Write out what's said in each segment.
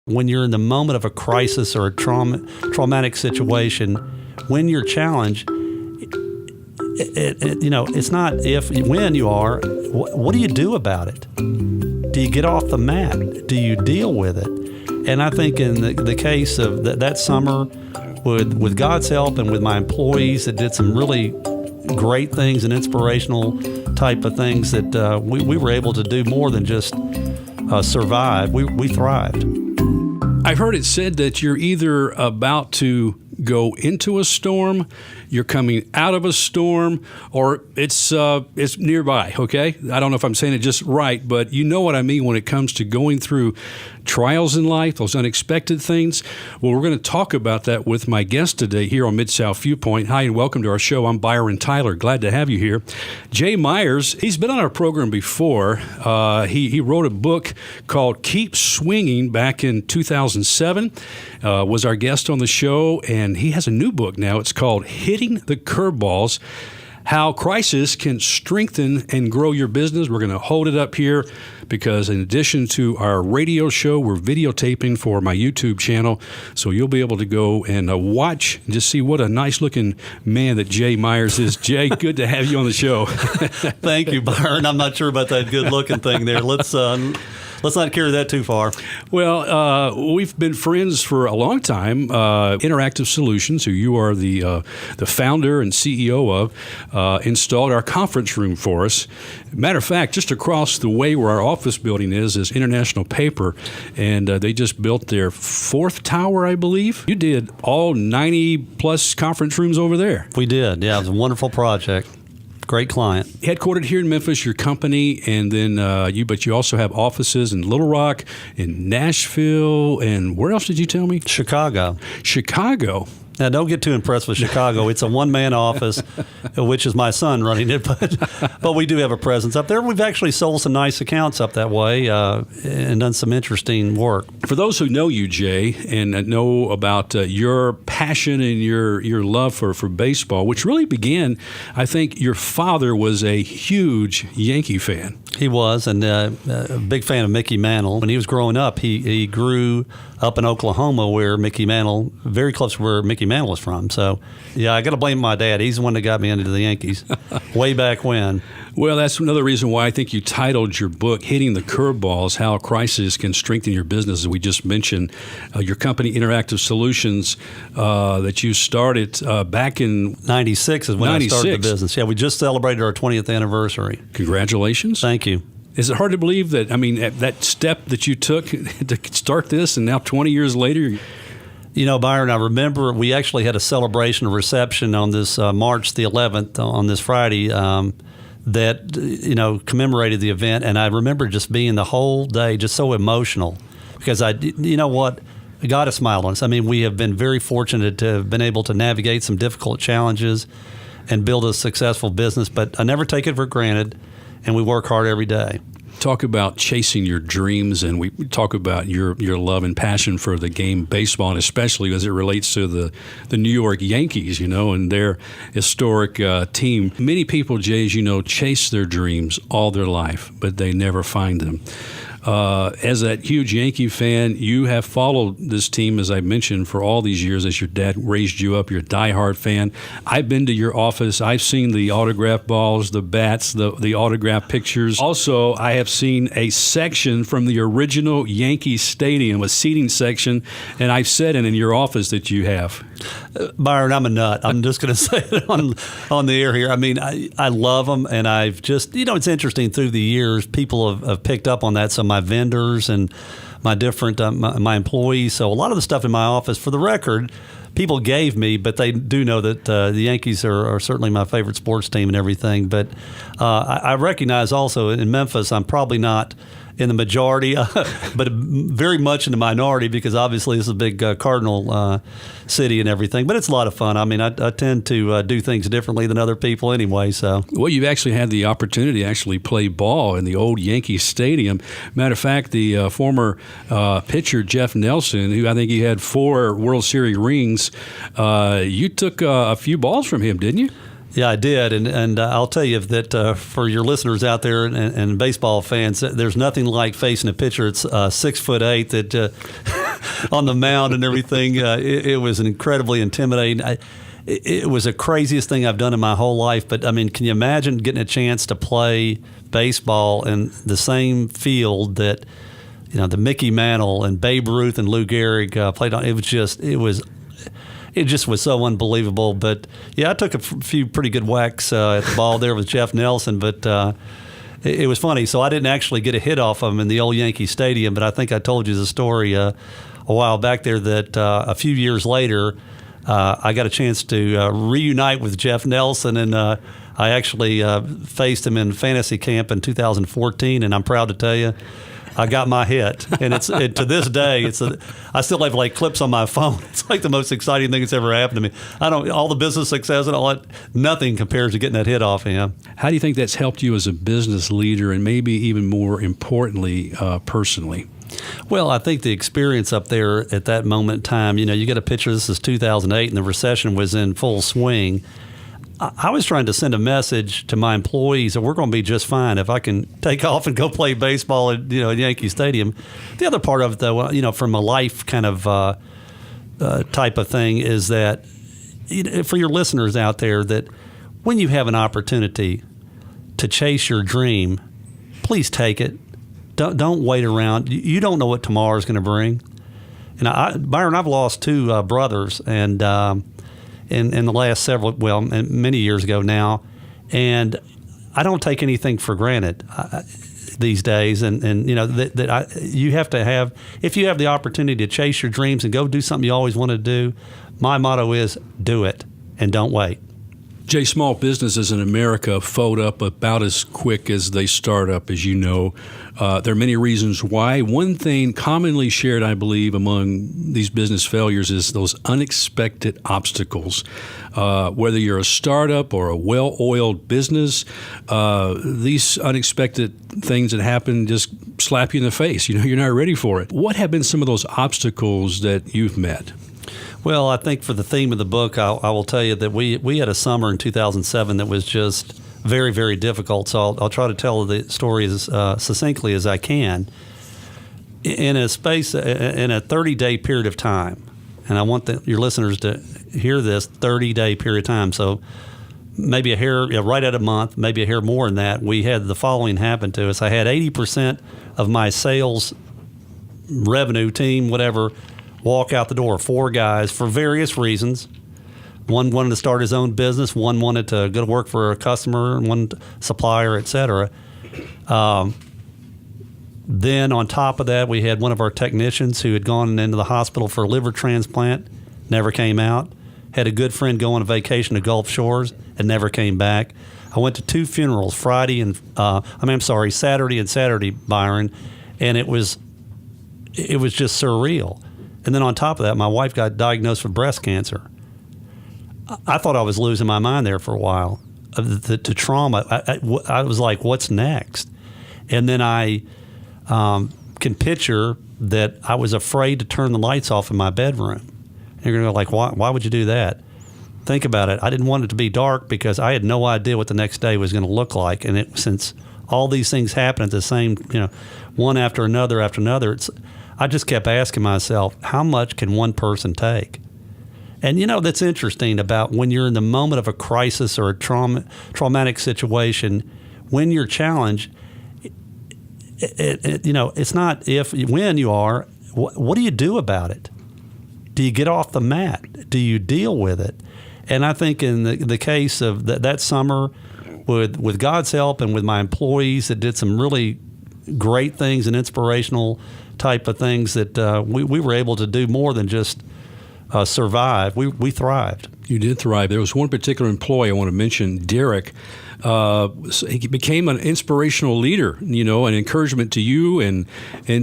When you're in the moment of a crisis or a traumatic situation, when you're challenged, it's not when you are. What do you do about it? Do you get off the mat? Do you deal with it? And I think in the case of that summer, with God's help and with my employees that did some really great things and inspirational type of things, that we were able to do more than just survive. We thrived. I've heard it said that you're either about to go into a storm, you're coming out of a storm, or it's nearby, okay? I don't know if I'm saying it just right, but you know what I mean when it comes to going through trials in life, those unexpected things. Well, we're going to talk about that with my guest today here on Mid-South Viewpoint. Hi, and welcome to our show. I'm Byron Tyler. Glad to have you here. Jay Myers, he's been on our program before. He wrote a book called Keep Swinging back in 2007, was our guest on the show, and he has a new book now. It's called Hitting the Curveballs, How Crisis Can Strengthen and Grow Your Business. We're going to hold it up here because in addition to our radio show, we're videotaping for my YouTube channel. So you'll be able to go and watch and just see what a nice looking man that Jay Myers is. Jay, good to have you on the show. Thank you, Byron. I'm not sure about that good looking thing there. Let's not carry that too far. Well, we've been friends for a long time. Interactive Solutions, who you are the founder and CEO of, installed our conference room for us. Matter of fact, just across the way where our office building is International Paper, and they just built their 4th tower, I believe. You did all 90-plus conference rooms over there. We did. Yeah, it was a wonderful project. Great client. Headquartered here in Memphis, your company, and then but you also have offices in Little Rock, in Nashville, and where else did you tell me? Chicago. Now, don't get too impressed with Chicago. It's a one-man office, which is my son running it, but we do have a presence up there. We've actually sold some nice accounts up that way and done some interesting work. For those who know you, Jay, and know about your passion and your love for baseball, which really began, I think your father was a huge Yankee fan. He was, and a big fan of Mickey Mantle. When he was growing up, he grew up in Oklahoma, where very close to where Mickey Mantle was from. So, yeah, I got to blame my dad. He's the one that got me into the Yankees way back when. Well, that's another reason why I think you titled your book, Hitting the Curveballs, How Crisis Can Strengthen Your Business. As we just mentioned, your company, Interactive Solutions, that you started back in 96 is when I started the business. Yeah, we just celebrated our 20th anniversary. Congratulations. Thank you. Is it hard to believe that, that step that you took to start this, and now 20 years later? You know, Byron, I remember we actually had a celebration, a reception on this March the 11th, on this Friday, that, commemorated the event. And I remember just being the whole day just so emotional because you know what? God has smiled on us. We have been very fortunate to have been able to navigate some difficult challenges and build a successful business, but I never take it for granted. And we work hard every day. Talk about chasing your dreams, and we talk about your love and passion for the game baseball, and especially as it relates to the New York Yankees, and their historic team. Many people, Jay, as you know, chase their dreams all their life, but they never find them. As that huge Yankee fan, you have followed this team, as I mentioned, for all these years as your dad raised you up. You're a diehard fan. I've been to your office. I've seen the autograph balls, the bats, the autograph pictures. Also, I have seen a section from the original Yankee Stadium, a seating section, and I've said it in your office that you have. Byron, I'm a nut. I'm just going to say it on the air here. I love them, and I've just, it's interesting through the years, people have picked up on that. So my vendors and my different, my employees. So a lot of the stuff in my office, for the record, people gave me, but they do know that the Yankees are certainly my favorite sports team and everything. But I recognize also in Memphis, I'm probably not in the majority, but very much in the minority because obviously this is a big Cardinal city and everything. But it's a lot of fun. I tend to do things differently than other people anyway. So, well, you've actually had the opportunity to actually play ball in the old Yankee Stadium. Matter of fact, the former pitcher Jeff Nelson, who I think he had 4 World Series rings, you took a few balls from him, didn't you? Yeah, I did, and I'll tell you that for your listeners out there and baseball fans, there's nothing like facing a pitcher that's 6'8" that on the mound and everything. It was incredibly intimidating. It was the craziest thing I've done in my whole life. But I mean, can you imagine getting a chance to play baseball in the same field that, the Mickey Mantle and Babe Ruth and Lou Gehrig played on? It just was so unbelievable. But yeah, I took a few pretty good whacks at the ball there with Jeff Nelson, but it was funny. So I didn't actually get a hit off of him in the old Yankee Stadium, but I think I told you the story a while back there that a few years later, I got a chance to reunite with Jeff Nelson, and I actually faced him in fantasy camp in 2014, and I'm proud to tell you, I got my hit, and to this day, I still have like clips on my phone. It's like the most exciting thing that's ever happened to me. All the business success and all that, nothing compares to getting that hit off him. How do you think that's helped you as a business leader, and maybe even more importantly, personally? Well, I think the experience up there at that moment in time, you get a picture, this is 2008, and the recession was in full swing. I was trying to send a message to my employees that we're going to be just fine if I can take off and go play baseball at Yankee Stadium. The other part of it, though, from a life kind of type of thing, is that for your listeners out there, that when you have an opportunity to chase your dream, please take it. Don't wait around. You don't know what tomorrow is going to bring. And Byron, I've lost two brothers, and in the last many years ago now, and I don't take anything for granted these days. And you have to have, if you have the opportunity to chase your dreams and go do something you always want to do, my motto is do it and don't wait. Jay, small businesses in America fold up about as quick as they start up, as you know. There are many reasons why. One thing commonly shared, I believe, among these business failures is those unexpected obstacles. Whether you're a startup or a well-oiled business, these unexpected things that happen just slap you in the face. You're not ready for it. What have been some of those obstacles that you've met? Well, I think for the theme of the book, I will tell you that we had a summer in 2007 that was just very, very difficult. So I'll try to tell the story as succinctly as I can. In a 30-day period of time, and I want your listeners to hear this 30-day period of time. So maybe a hair right at a month, maybe a hair more than that. We had the following happen to us. I had 80% of my sales revenue team, whatever, walk out the door. 4 guys for various reasons. One wanted to start his own business. One wanted to go to work for a customer, and one supplier, et cetera. Then on top of that, we had one of our technicians who had gone into the hospital for a liver transplant, never came out. Had a good friend go on a vacation to Gulf Shores and never came back. I went to 2 funerals, Saturday and Saturday, Byron, and it was just surreal. And then on top of that, my wife got diagnosed with breast cancer. I thought I was losing my mind there for a while. The trauma, I was like, what's next? And then I can picture that I was afraid to turn the lights off in my bedroom. And you're going to go like, why would you do that? Think about it. I didn't want it to be dark because I had no idea what the next day was going to look like. And since all these things happen at the same, one after another, I just kept asking myself, how much can one person take? And that's interesting about when you're in the moment of a crisis or a traumatic situation, when you're challenged, it's not when you are, what do you do about it? Do you get off the mat? Do you deal with it? And I think in the case of that summer, with God's help and with my employees that did some really great things and inspirational type of things, that we were able to do more than just survive. We thrived. You did thrive. There was one particular employee I want to mention, Derek. He became an inspirational leader, an encouragement to you and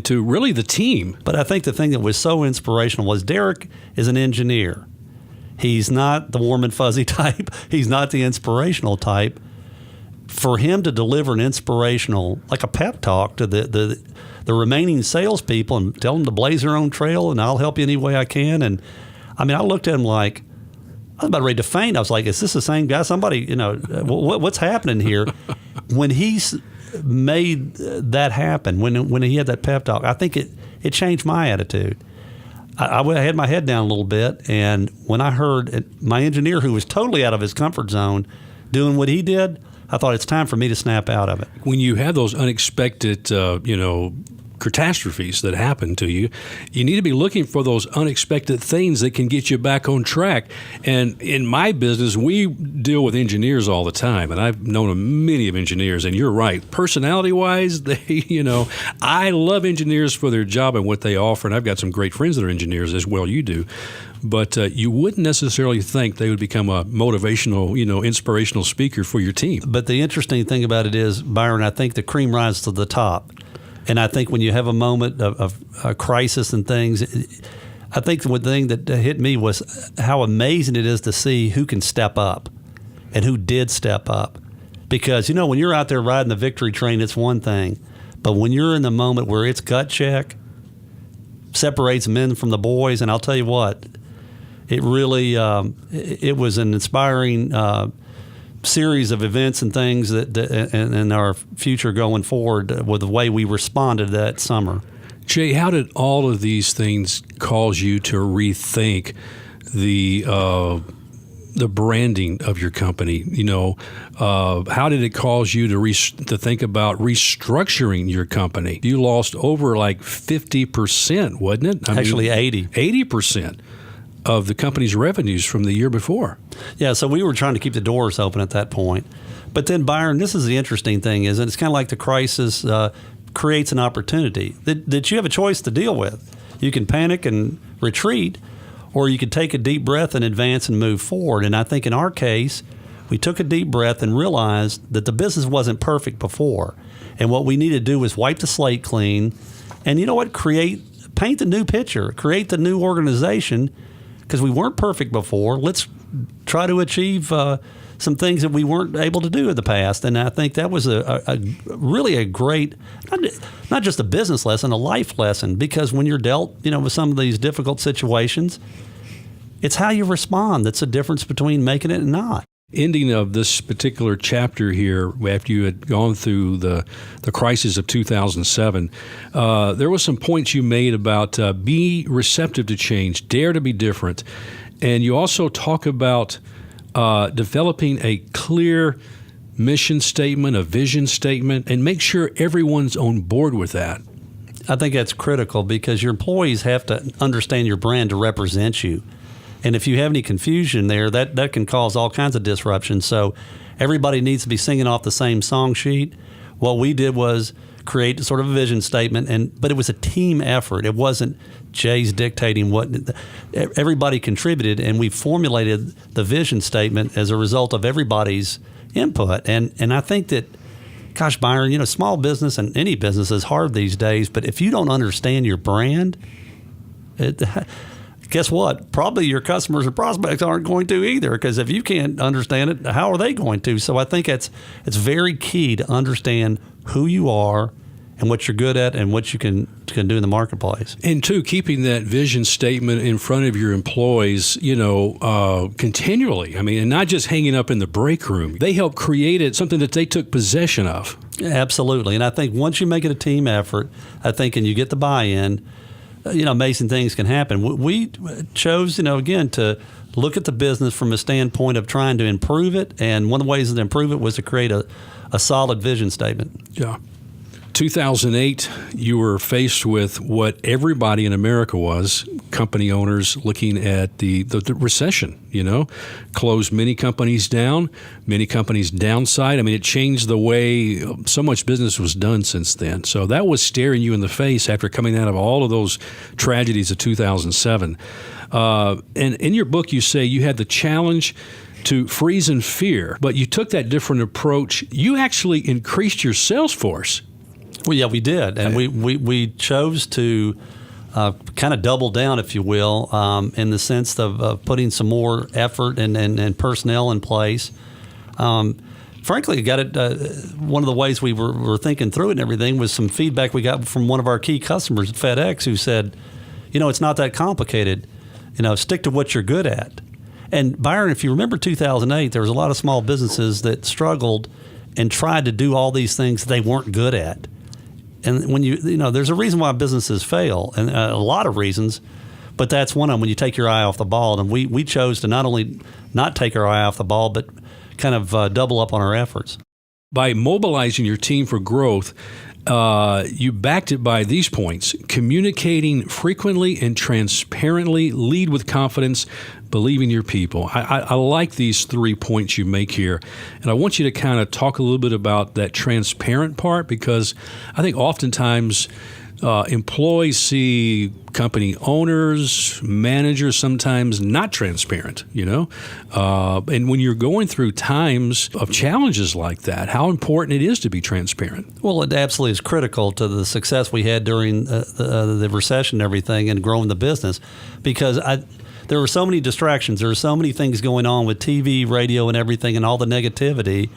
to really the team. But I think the thing that was so inspirational was Derek is an engineer. He's not the warm and fuzzy type. He's not the inspirational type. For him to deliver an inspirational, like a pep talk to the remaining salespeople and tell them to blaze their own trail and I'll help you any way I can. And I looked at him like, I was about ready to faint. I was like, is this the same guy? Somebody, what's happening here? When he's made that happen, when he had that pep talk, I think it changed my attitude. I had my head down a little bit, and when I heard my engineer, who was totally out of his comfort zone, doing what he did, I thought it's time for me to snap out of it. When you have those unexpected, catastrophes that happen to you, you need to be looking for those unexpected things that can get you back on track. And in my business, we deal with engineers all the time, and I've known many of engineers, and you're right. Personality-wise, I love engineers for their job and what they offer, and I've got some great friends that are engineers as well, you do. But you wouldn't necessarily think they would become a motivational, inspirational speaker for your team. But the interesting thing about it is, Byron, I think the cream rises to the top. And I think when you have a moment of a crisis and things, I think the one thing that hit me was how amazing it is to see who can step up and who did step up. Because, when you're out there riding the victory train, it's one thing. But when you're in the moment where it's gut check, separates men from the boys, and I'll tell you what, it really it was an inspiring series of events and things that in our future going forward with the way we responded that summer. Jay, how did all of these things cause you to rethink the branding of your company? How did it cause you to think about restructuring your company? You lost over like 50%, wasn't it? Actually, 80%. 80%. Of the company's revenues from the year before. Yeah, so we were trying to keep the doors open at that point. But then, Byron, this is the interesting thing, is it's kind of like the crisis creates an opportunity that you have a choice to deal with. You can panic and retreat, or you could take a deep breath and advance and move forward. And I think in our case, we took a deep breath and realized that the business wasn't perfect before. And what we needed to do was wipe the slate clean and, you know what, paint the new picture, create the new organization. Because we weren't perfect before, let's try to achieve some things that we weren't able to do in the past. And I think that was a really a great, not just a business lesson, a life lesson. Because when you're dealt, with some of these difficult situations, it's how you respond that's the difference between making it and not. Ending of this particular chapter here, after you had gone through the crisis of 2007, there were some points you made about be receptive to change, dare to be different. And you also talk about developing a clear mission statement, a vision statement, and make sure everyone's on board with that. I think that's critical because your employees have to understand your brand to represent you. And if you have any confusion there, that can cause all kinds of disruption. So everybody needs to be singing off the same song sheet. What we did was create sort of a vision statement, but it was a team effort. It wasn't Jay's dictating what. Everybody contributed, and we formulated the vision statement as a result of everybody's input. And I think that, gosh, Byron, small business and any business is hard these days, but if you don't understand your brand, guess what? Probably your customers or prospects aren't going to either, because if you can't understand it, how are they going to? So I think it's very key to understand who you are and what you're good at and what you can do in the marketplace. And two, keeping that vision statement in front of your employees, continually. I mean, and not just hanging up in the break room. They helped create it, something that they took possession of. Absolutely. And I think once you make it a team effort, and you get the buy-in, amazing things can happen. We chose, again, to look at the business from a standpoint of trying to improve it. And one of the ways to improve it was to create a solid vision statement. Yeah. 2008, you were faced with what everybody in America was, company owners looking at the recession, closed many companies down, many companies downside. I mean, it changed the way so much business was done since then. So that was staring you in the face after coming out of all of those tragedies of 2007. And in your book, you say you had the challenge to freeze in fear, but you took that different approach. You actually increased your sales force. Well, yeah, we did, and we chose to kind of double down, if you will, in the sense of putting some more effort and personnel in place. Frankly, got it. One of the ways we were thinking through it and everything was some feedback we got from one of our key customers at FedEx, who said, it's not that complicated. Stick to what you're good at. And Byron, if you remember 2008, there was a lot of small businesses that struggled and tried to do all these things they weren't good at. And when there's a reason why businesses fail, and a lot of reasons. But that's one of them when you take your eye off the ball. And we chose to not only not take our eye off the ball, but kind of double up on our efforts. By mobilizing your team for growth, you backed it by these points: communicating frequently and transparently, lead with confidence, believe in your people. I like these 3 points you make here, and I want you to kind of talk a little bit about that transparent part, because I think oftentimes employees see company owners, managers sometimes not transparent, and when you're going through times of challenges like that, how important it is to be transparent. Well, it absolutely is critical to the success we had during the recession and everything and growing the business, because there were so many distractions. There were so many things going on with TV, radio, and everything, and all the negativity.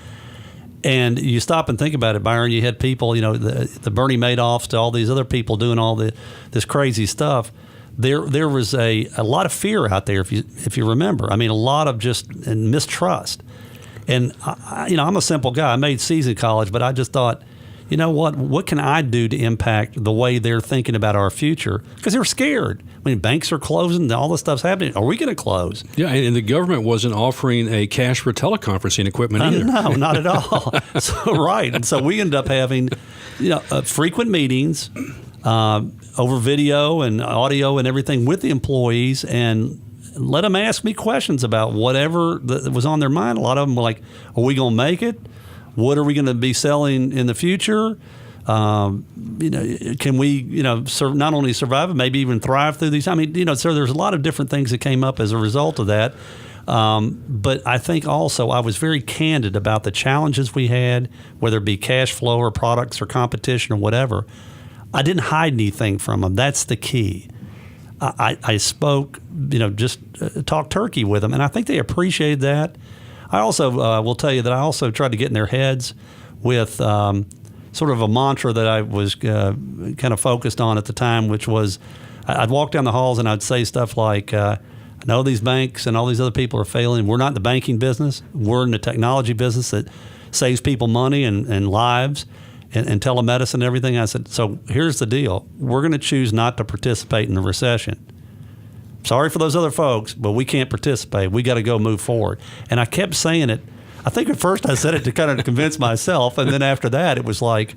And you stop and think about it, Byron. You had people, the Bernie Madoffs to all these other people doing all this crazy stuff. There was a lot of fear out there, if you remember. I mean, a lot of just mistrust. And I'm a simple guy. I made C's in college, but I just thought, you know what? What can I do to impact the way they're thinking about our future? Because they're scared. I mean, banks are closing, all this stuff's happening. Are we going to close? Yeah, and the government wasn't offering a cash for teleconferencing equipment either. No, not at all. Right. And so we ended up having, frequent meetings over video and audio and everything with the employees, and let them ask me questions about whatever that was on their mind. A lot of them were like, are we going to make it? What are we going to be selling in the future? Can we, not only survive, but maybe even thrive through these? I mean, so there's a lot of different things that came up as a result of that. But I think also I was very candid about the challenges we had, whether it be cash flow or products or competition or whatever. I didn't hide anything from them. That's the key. I spoke, just talk turkey with them, and I think they appreciated that. I also will tell you that I also tried to get in their heads with sort of a mantra that I was kind of focused on at the time, which was I'd walk down the halls and I'd say stuff like, I know these banks and all these other people are failing. We're not in the banking business. We're in the technology business that saves people money and lives and telemedicine and everything. I said, so here's the deal. We're going to choose not to participate in the recession. Sorry for those other folks, but we can't participate. We got to go move forward. And I kept saying it. I think at first I said it to kind of convince myself, and then after that it was like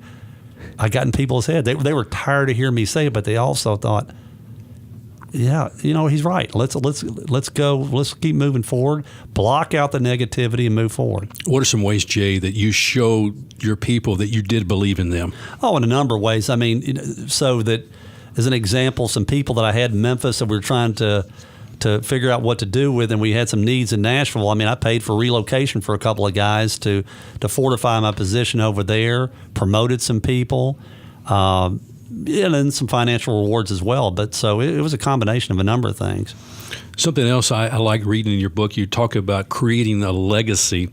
I got in people's head. They were tired of hearing me say it, but they also thought, yeah, he's right. Let's go. Let's keep moving forward. Block out the negativity and move forward. What are some ways, Jay, that you showed your people that you did believe in them? Oh, in a number of ways. I mean, so that as an example, some people that I had in Memphis that we were trying to figure out what to do with, and we had some needs in Nashville. I mean, I paid for relocation for a couple of guys to fortify my position over there, promoted some people, and then some financial rewards as well. But so it was a combination of a number of things. Something else I like reading in your book, you talk about creating a legacy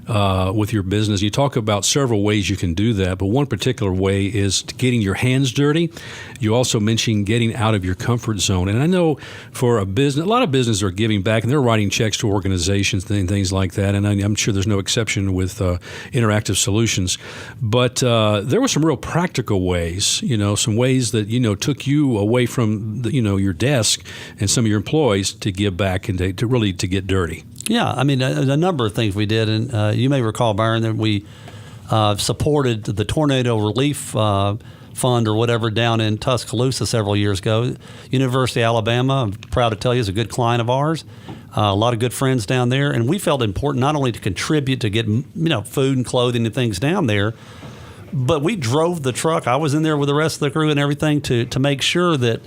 with your business. You talk about several ways you can do that, but one particular way is getting your hands dirty. You also mention getting out of your comfort zone. And I know for a lot of businesses are giving back, and they're writing checks to organizations and things like that, and I'm sure there's no exception with Interactive Solutions. But there were some real practical ways, some ways that, took you away from, your desk and some of your employees to give back and to really get dirty. Yeah, I mean, a number of things we did. And you may recall, Byron, that we supported the tornado relief fund or whatever down in Tuscaloosa several years ago. University of Alabama, I'm proud to tell you, is a good client of ours. A lot of good friends down there. And we felt it important not only to contribute to get food and clothing and things down there, but we drove the truck. I was in there with the rest of the crew and everything to make sure that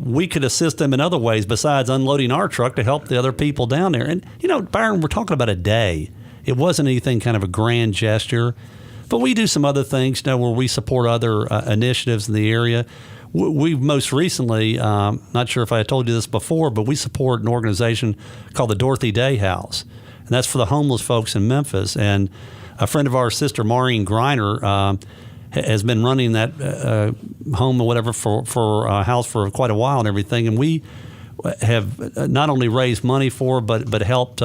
we could assist them in other ways besides unloading our truck to help the other people down there. And, Byron, we're talking about a day. It wasn't anything kind of a grand gesture. But we do some other things, where we support other initiatives in the area. We've most recently, not sure if I told you this before, but we support an organization called the Dorothy Day House. And that's for the homeless folks in Memphis. And a friend of ours, Sister Maureen Griner, has been running that home or whatever for a house for quite a while and everything. And we have not only raised money for her, but helped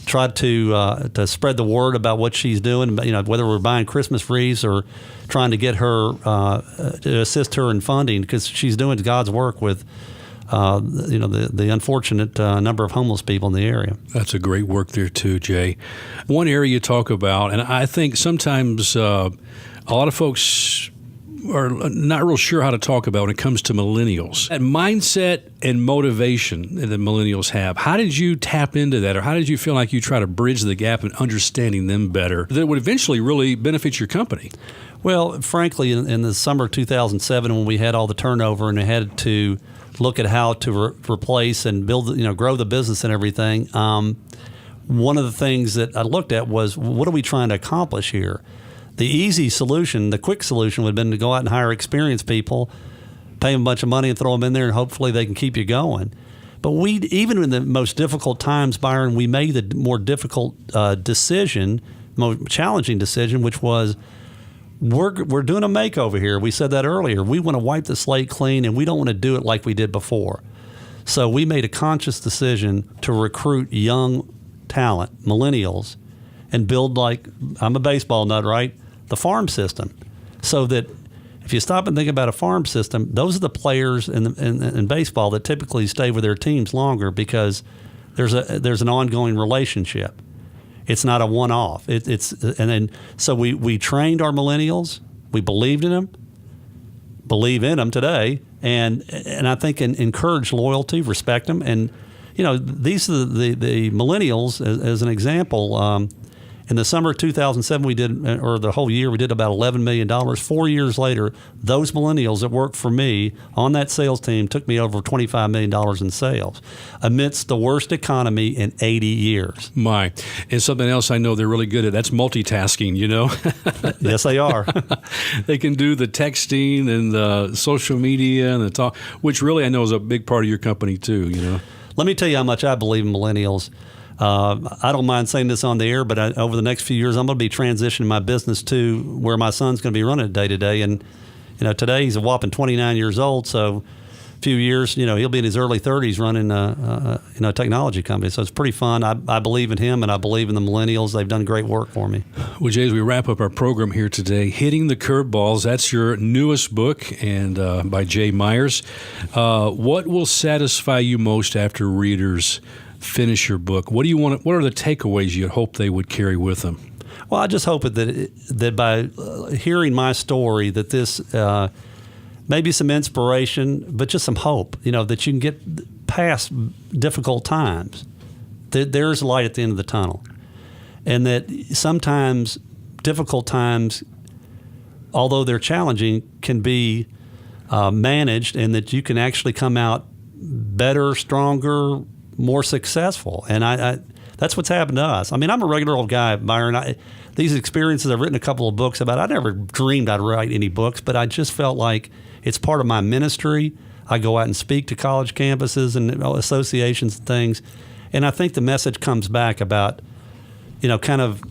try to spread the word about what she's doing. Whether we're buying Christmas wreaths or trying to get her to assist her in funding, because she's doing God's work with the unfortunate number of homeless people in the area. That's a great work there too, Jay. One area you talk about, and I think sometimes a lot of folks are not real sure how to talk about when it comes to millennials. That mindset and motivation that millennials have, how did you tap into that, or how did you feel like you try to bridge the gap in understanding them better that would eventually really benefit your company? Well, frankly, in the summer of 2007, when we had all the turnover and we had to look at how to replace and build, grow the business and everything, one of the things that I looked at was, what are we trying to accomplish here? The easy solution, the quick solution would have been to go out and hire experienced people, pay them a bunch of money and throw them in there, and hopefully they can keep you going. But even in the most difficult times, Byron, we made the more difficult decision, more challenging decision, which was, we're doing a makeover here. We said that earlier. We want to wipe the slate clean, and we don't want to do it like we did before. So we made a conscious decision to recruit young talent, millennials, and build, like, I'm a baseball nut, right? The farm system. So that if you stop and think about a farm system, those are the players in baseball that typically stay with their teams longer because there's an ongoing relationship. It's not a one-off. So we trained our millennials. We believed in them, believe in them today, and I think encourage loyalty, respect them. And these are the millennials as an example. In the summer of 2007, we did, or the whole year, we did about $11 million. 4 years later, those millennials that worked for me on that sales team took me over $25 million in sales amidst the worst economy in 80 years. My. And something else I know they're really good at, that's multitasking, Yes, they are. They can do the texting and the social media and the talk, which really I know is a big part of your company too, Let me tell you how much I believe in millennials. I don't mind saying this on the air, but over the next few years, I'm going to be transitioning my business to where my son's going to be running it day to day. And, today he's a whopping 29 years old. So a few years, he'll be in his early 30s running a technology company. So it's pretty fun. I believe in him, and I believe in the millennials. They've done great work for me. Well, Jay, as we wrap up our program here today, Hitting the Curveballs, that's your newest book, and by Jay Myers. What will satisfy you most after readers finish your book? What do you want? What are the takeaways you hope they would carry with them? Well, I just hope that by hearing my story, that this maybe some inspiration, but just some hope. That you can get past difficult times. There's light at the end of the tunnel, and that sometimes difficult times, although they're challenging, can be managed, and that you can actually come out better, stronger, more successful. And I that's what's happened to us. I mean, I'm a regular old guy, Byron. These experiences, I've written a couple of books about. I never dreamed I'd write any books, but I just felt like it's part of my ministry. I go out and speak to college campuses and associations and things. And I think the message comes back about, kind of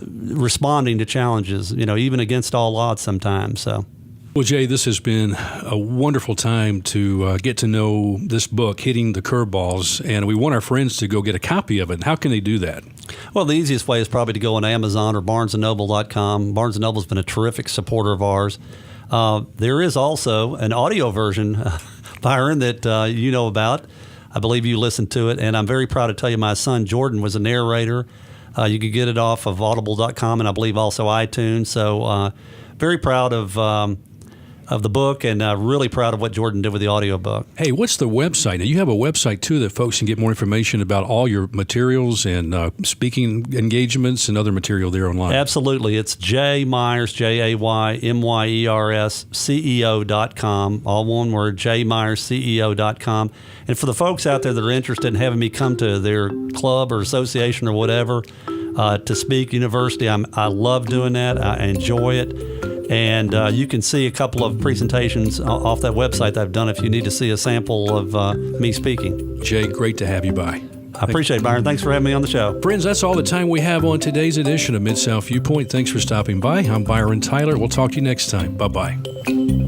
responding to challenges, even against all odds sometimes. So. Well, Jay, this has been a wonderful time to get to know this book, Hitting the Curveballs, and we want our friends to go get a copy of it. How can they do that? Well, the easiest way is probably to go on Amazon or BarnesandNoble.com. Barnes & Noble's been a terrific supporter of ours. There is also an audio version, Byron, that you know about. I believe you listened to it, and I'm very proud to tell you my son Jordan was a narrator. You can get it off of Audible.com and I believe also iTunes. So very proud of the book, and really proud of what Jordan did with the audiobook. Hey, what's the website? Now, you have a website, too, that folks can get more information about all your materials and speaking engagements and other material there online. Absolutely. It's Jay Myers, JAYMYERS, CEO.com, all one word, JMyersCEO.com. And for the folks out there that are interested in having me come to their club or association or whatever to speak, university, I love doing that. I enjoy it. And you can see a couple of presentations off that website that I've done if you need to see a sample of me speaking. Jay, great to have you by. I appreciate it, Byron. Thanks for having me on the show. Friends, that's all the time we have on today's edition of Mid-South Viewpoint. Thanks for stopping by. I'm Byron Tyler. We'll talk to you next time. Bye-bye.